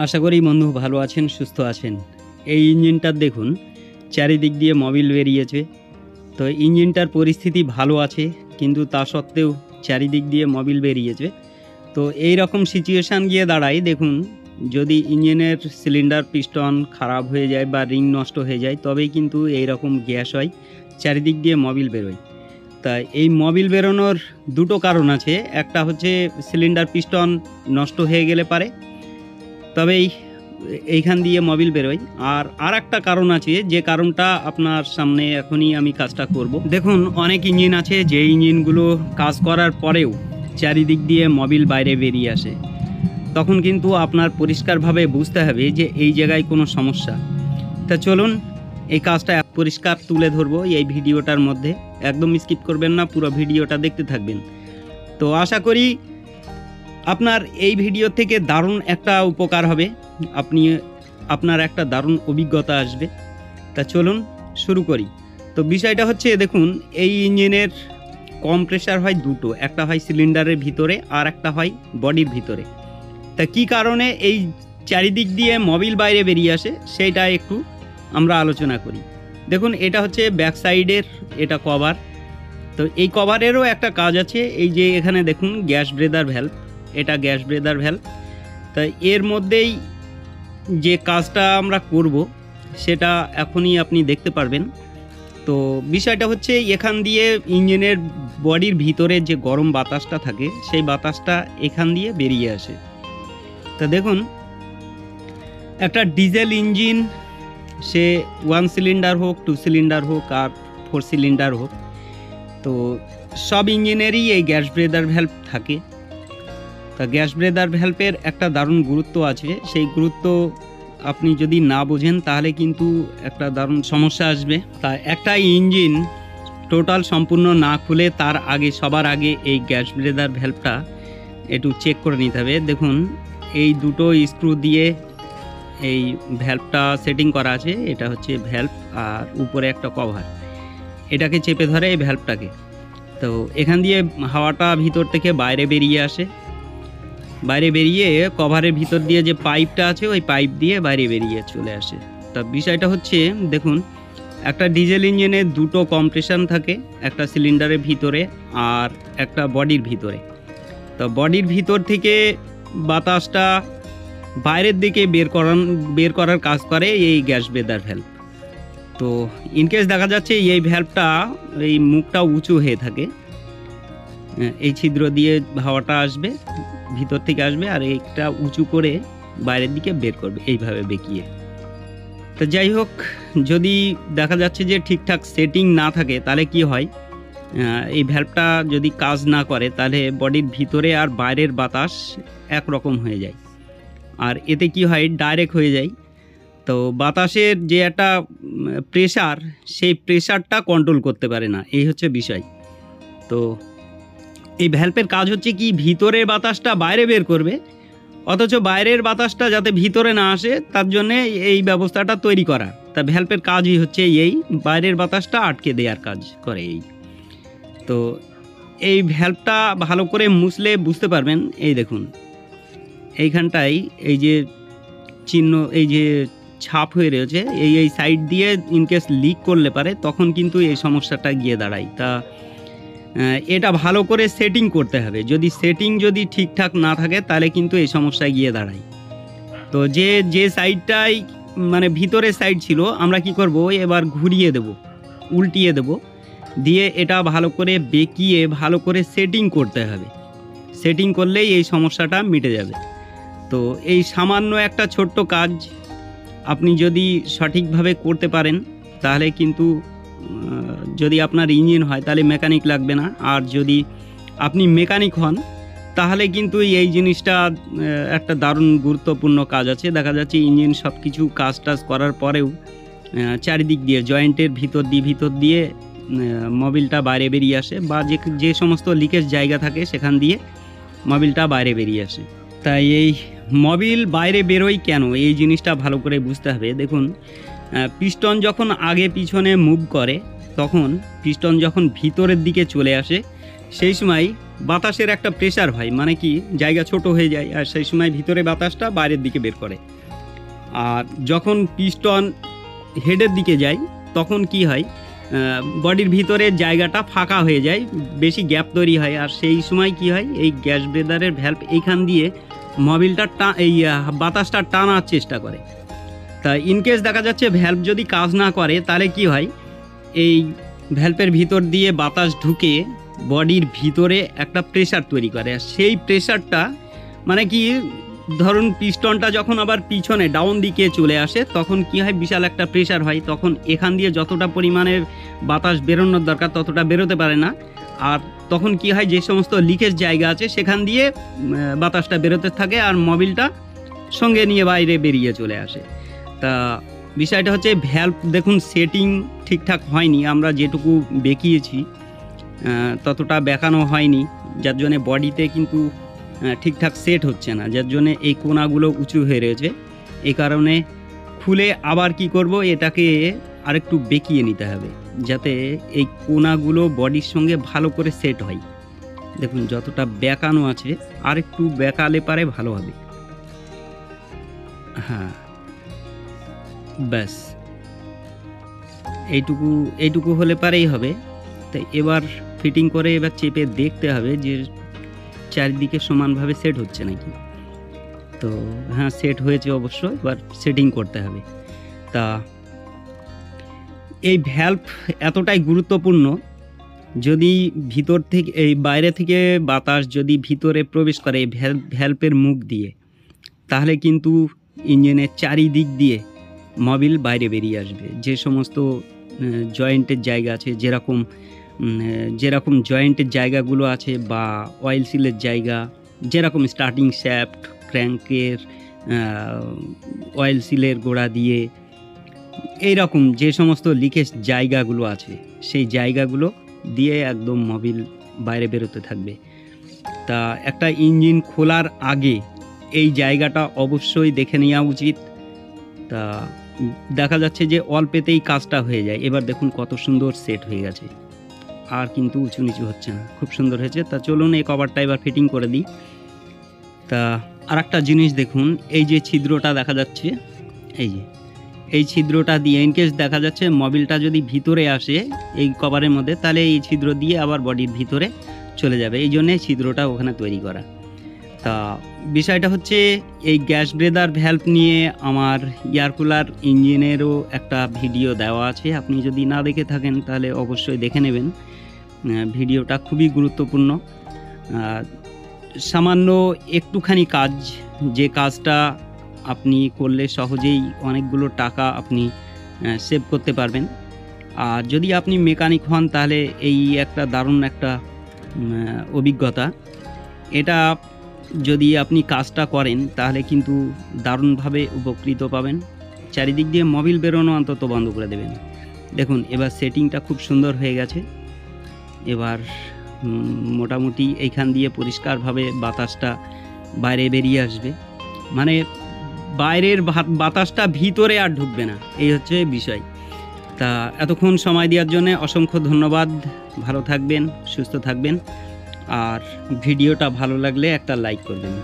আশা করি বন্ধু ভালো আছেন, সুস্থ আছেন। এই ইঞ্জিনটার দেখুন চারিদিক দিয়ে মোবিল বেরিয়েছে। তো ইঞ্জিনটার পরিস্থিতি ভালো আছে, কিন্তু তা সত্ত্বেও চারিদিক দিয়ে মোবিল বেরিয়েছে। তো এই রকম সিচুয়েশান গিয়ে দাঁড়ায়, দেখুন যদি ইঞ্জিনের সিলিন্ডার পিস্টন খারাপ হয়ে যায় বা রিং নষ্ট হয়ে যায়, তবেই কিন্তু এই রকম গ্যাস হয়, চারিদিক দিয়ে মোবিল বেরোয়। তা এই মোবিল বেরোনোর দুটো কারণ আছে। একটা হচ্ছে সিলিন্ডার পিস্টন নষ্ট হয়ে গেলে পারে, তবেই এইখান দিয়ে মোবিল বেরোয়। আর একটা কারণ আছে, যে কারণটা আপনার সামনে এখনই আমি কাজটা করব। দেখুন অনেক ইঞ্জিন আছে যে ইঞ্জিনগুলো কাজ করার পরেও চারিদিক দিয়ে মোবিল বাইরে বেরিয়ে আসে। তখন কিন্তু আপনার পরিষ্কারভাবে বুঝতে হবে যে এই জায়গায় কোনো সমস্যা। তা চলুন এই কাজটা পরিষ্কার তুলে ধরবো এই ভিডিওটার মধ্যে। একদম স্কিপ করবেন না, পুরো ভিডিওটা দেখতে থাকবেন। তো আশা করি আপনার এই ভিডিও থেকে দারুণ একটা উপকার হবে, আপনার একটা দারুণ অভিজ্ঞতা আসবে। তা চলুন শুরু করি। তো বিষয়টা হচ্ছে, দেখুন এই ইঞ্জিনের কম্প্রেসার হয় দুটো, একটা হয় সিলিন্ডারের ভিতরে আর একটা হয় বডির ভিতরে। তা কী কারণে এই চারিদিক দিয়ে মোবিল বাইরে বেরিয়ে আসে সেইটা একটু আমরা আলোচনা করি। দেখুন এটা হচ্ছে ব্যাক সাইডের এটা কভার। তো এই কভারেরও একটা কাজ আছে। এই যে এখানে দেখুন গ্যাস ব্রেদার ভ্যালভ, এটা গ্যাস ব্রেদার ভ্যালভ। তাই এর মধ্যেই যে কাজটা আমরা করব সেটা এখনই আপনি দেখতে পারবেন। তো বিষয়টা হচ্ছে, এখান দিয়ে ইঞ্জিনের বডির ভিতরে যে গরম বাতাসটা থাকে সেই বাতাসটা এখান দিয়ে বেরিয়ে আসে। তা দেখুন একটা ডিজেল ইঞ্জিন, সে 1 সিলিন্ডার হোক, 2 সিলিন্ডার হোক আর 4 সিলিন্ডার হোক, তো সব ইঞ্জিনেরই এই গ্যাস ব্রেদার ভ্যালভ থাকে। তা গ্যাস ব্রেদার ভ্যালভের একটা দারুণ গুরুত্ব আছে। সেই গুরুত্ব আপনি যদি না বোঝেন তাহলে কিন্তু একটা দারুণ সমস্যা আসবে। তা একটা ইঞ্জিন টোটাল সম্পূর্ণ না খুলে তার আগে, সবার আগে এই গ্যাস ব্রেদার ভ্যালভটা একটু চেক করে নিতে হবে। দেখুন এই দুটো স্ক্রু দিয়ে এই ভ্যালভটা সেটিং করা আছে। এটা হচ্ছে ভ্যালভ আর উপরে একটা কভার, এটাকে চেপে ধরে এই ভ্যালভটাকে। তো এখান দিয়ে হাওয়াটা ভিতর থেকে বাইরে বেরিয়ে আসে, বাইরে বেরিয়ে কভারের ভিতর দিয়ে যে পাইপটা আছে ওই পাইপ দিয়ে বাইরে বেরিয়ে চলে আসে। তা বিষয়টা হচ্ছে, দেখুন একটা ডিজেল ইঞ্জিনে দুটো কম্প্রেশন থাকে, একটা সিলিন্ডারের ভিতরে আর একটা বডির ভিতরে। তো বডির ভিতর থেকে বাতাসটা বাইরের দিকে বের করার কাজ করে এই গ্যাস ব্রেদার ভ্যালভ। তো ইনকেস দেখা যাচ্ছে এই ভ্যালভটা, এই মুখটা উঁচু হয়ে থাকে, এই ছিদ্র দিয়ে হাওয়াটা আসবে, ভিতর থেকে আসবে আর একটা উঁচু করে বাইরের দিকে বের করবে এইভাবে বেঁকিয়ে। তো যাই হোক, যদি দেখা যাচ্ছে যে ঠিকঠাক সেটিং না থাকে তাহলে কি হয়, এই ভ্যালভটা যদি কাজ না করে তাহলে বডির ভিতরে আর বাইরের বাতাস একরকম হয়ে যায়, আর এতে কি হয় ডাইরেক্ট হয়ে যায়। তো বাতাসের যে একটা প্রেশার, সেই প্রেশারটা কন্ট্রোল করতে পারে না, এই হচ্ছে বিষয়। তো এই ভ্যালভের কাজ হচ্ছে কি, ভিতরের বাতাসটা বাইরে বের করবে, অথচ বাইরের বাতাসটা যাতে ভিতরে না আসে তার জন্যে এই ব্যবস্থাটা তৈরি করা। তা ভ্যালভের কাজই হচ্ছে এই বাইরের বাতাসটা আটকে দেওয়ার কাজ করে এই। তো এই ভ্যালভটা ভালো করে মুছলে বুঝতে পারবেন। এই দেখুন এইখানটায় এই যে চিহ্ন, এই যে ছাপ হয়ে রয়েছে, এই সাইড দিয়ে ইনকেস লিক করলে পারে তখন কিন্তু এই সমস্যাটা গিয়ে দাঁড়ায়। তা এটা ভালো করে সেটিং করতে হবে। সেটিং যদি ঠিকঠাক না থাকে তাহলে কিন্তু এই সমস্যায় গিয়ে দাঁড়ায়। তো যে সাইডটাই মানে ভিতরের সাইড ছিল, আমরা কি করব, এবার ঘুরিয়ে দেব, উল্টিয়ে দেব, দিয়ে এটা ভালো করে বেঁকিয়ে ভালো করে সেটিং করতে হবে। সেটিং করলেই এই সমস্যাটা মিটে যাবে। তো এই সামান্য একটা ছোট্ট কাজ আপনি যদি সঠিকভাবে করতে পারেন তাহলে কিন্তু, যদি আপনার ইঞ্জিন হয় তাহলে মেকানিক লাগবে না, আর যদি আপনি মেকানিক হন তাহলে কিন্তু এই জিনিসটা একটা দারুণ গুরুত্বপূর্ণ কাজ আছে। দেখা যাচ্ছে ইঞ্জিন সব কিছু কাজ করার পরেও চারিদিক দিয়ে জয়েন্টের ভিতর দিয়ে মোবিলটা বাইরে বেরিয়ে আসে, বা যে সমস্ত লিকেজ জায়গা থাকে সেখান দিয়ে মোবিলটা বাইরে বেরিয়ে আসে। তাই এই মোবিল বাইরে বেরোয় কেন, এই জিনিসটা ভালো করে বুঝতে হবে। দেখুন পিস্টন যখন আগে পিছনে মুভ করে, তখন পিস্টন যখন ভিতরের দিকে চলে আসে সেই সময় বাতাসের একটা প্রেসার হয়, মানে কি জায়গা ছোট হয়ে যায়, আর সেই সময় ভিতরে বাতাসটা বাইরের দিকে বের করে। আর যখন পিস্টন হেডের দিকে যায় তখন কি হয়, বডির ভিতরে জায়গাটা ফাঁকা হয়ে যায়, বেশি গ্যাপ তৈরি হয়, আর সেই সময় কি হয়, এই গ্যাস ব্রেদারের ভ্যালভ এইখান দিয়ে মোবিলটা বাতাসটা টানার চেষ্টা করে। তা ইনকেস দেখা যাচ্ছে ভ্যালভ যদি কাজ না করে, তাহলে কি হয়, এই ভ্যালভের ভিতর দিয়ে বাতাস ঢুকে বডির ভিতরে একটা প্রেসার তৈরি করে। আর সেই প্রেসারটা মানে কি, ধরুন পিস্টনটা যখন আবার পিছনে ডাউন দিকে চলে আসে তখন কি হয়, বিশাল একটা প্রেসার হয়, তখন এখান দিয়ে যতটা পরিমাণে বাতাস বেরোনোর দরকার ততটা বেরোতে পারে না। আর তখন কি হয়, যে সমস্ত লিকেজ জায়গা আছে সেখান দিয়ে বাতাসটা বেরোতে থাকে, আর মোবিলটা সঙ্গে নিয়ে বাইরে বেরিয়ে চলে আসে। তা বিষয়টা হচ্ছে ভ্যালভ দেখুন সেটিং ঠিকঠাক হয়নি, আমরা যেটুকু বেঁকিয়েছি ততটা বেঁকানো হয়নি, যার জন্যে বডিতে কিন্তু ঠিকঠাক সেট হচ্ছে না, যার জন্যে এই কোণাগুলো উঁচু হয়ে রয়েছে। এই কারণে খুলে আবার কি করব, এটাকে আরেকটু বেঁকিয়ে নিতে হবে যাতে এই কোণাগুলো বডির সঙ্গে ভালো করে সেট হয়। দেখুন যতটা বেঁকানো আছে আরেকটু বেঁকালে পারে ভালো হবে। হ্যাঁ, ব্যাস এইটুকু হলে পারেই হবে। তাই এবার ফিটিং করে এবার চেপে দেখতে হবে যে চারিদিকে সমানভাবে সেট হচ্ছে নাকি। তো হ্যাঁ, সেট হয়েছে অবশ্য, এবার সেটিং করতে হবে। তা এই ভ্যালভ এতটাই গুরুত্বপূর্ণ, যদি ভিতর থেকে এই বাইরে থেকে বাতাস যদি ভিতরে প্রবেশ করে এই ভ্যালভের মুখ দিয়ে, তাহলে কিন্তু ইঞ্জিনের চারিদিক দিয়ে মোবিল বাইরে বেরিয়ে আসবে। যে সমস্ত জয়েন্টের জায়গা আছে, যেরকম জয়েন্টের জায়গাগুলো আছে, বা অয়েল সিলের জায়গা, যেরকম স্টার্টিং শ্যাফট, ক্র্যাঙ্কের অয়েল সিলের গোড়া দিয়ে, এই রকম যে সমস্ত লিকেজ জায়গাগুলো আছে সেই জায়গাগুলো দিয়ে একদম মোবিল বাইরে বেরোতে থাকবে। তা একটা ইঞ্জিন খোলার আগে এই জায়গাটা অবশ্যই দেখে নেওয়া উচিত। তা দেখা যাচ্ছে যে অল্পেতেই কাজটা হয়ে যায়। এবার দেখুন কত সুন্দর সেট হয়ে গেছে, আর কিন্তু উঁচু নিচু হচ্ছে না, খুব সুন্দর হয়েছে। তা চলুন এই কভারটা এবার ফিটিং করে দিই। তা আর একটা জিনিস দেখুন, এই যে ছিদ্রটা দেখা যাচ্ছে, এই ছিদ্রটা দিয়ে ইনকেস দেখা যাচ্ছে মোবিলটা যদি ভিতরে আসে এই কভারের মধ্যে, তাহলে এই ছিদ্র দিয়ে আবার বডির ভিতরে চলে যাবে, এই জন্যে ছিদ্রটা ওখানে তৈরি করা। তা বিষয়টা হচ্ছে, এই গ্যাস ব্রেদার ভ্যালভ নিয়ে আমার এয়ার কুলার ইঞ্জিনেরও একটা ভিডিও দেওয়া আছে, আপনি যদি না দেখে থাকেন তাহলে অবশ্যই দেখে নেবেন। ভিডিওটা খুবই গুরুত্বপূর্ণ। সামান্য একটুখানি কাজ, যে কাজটা আপনি করলে সহজেই অনেকগুলো টাকা আপনি সেভ করতে পারবেন। আর যদি আপনি মেকানিক হন তাহলে এই একটা দারুণ একটা অভিজ্ঞতা। এটা যদি আপনি কাজটা করেন তাহলে কিন্তু দারুণভাবে উপকৃত পাবেন। চারিদিক দিয়ে মোবিল বেরোনো অন্তত বন্ধ করে দেবেন। দেখুন এবার সেটিংটা খুব সুন্দর হয়ে গেছে। এবার মোটামুটি এইখান দিয়ে পরিষ্কারভাবে বাতাসটা বাইরে বেরিয়ে আসবে, মানে বাইরের বাতাসটা ভিতরে আর ঢুকবে না, এই হচ্ছে বিষয়। তা এতক্ষণ সময় দেওয়ার জন্য অসংখ্য ধন্যবাদ। ভালো থাকবেন, সুস্থ থাকবেন, আর ভিডিওটা ভালো লাগলে একটা লাইক করবেন।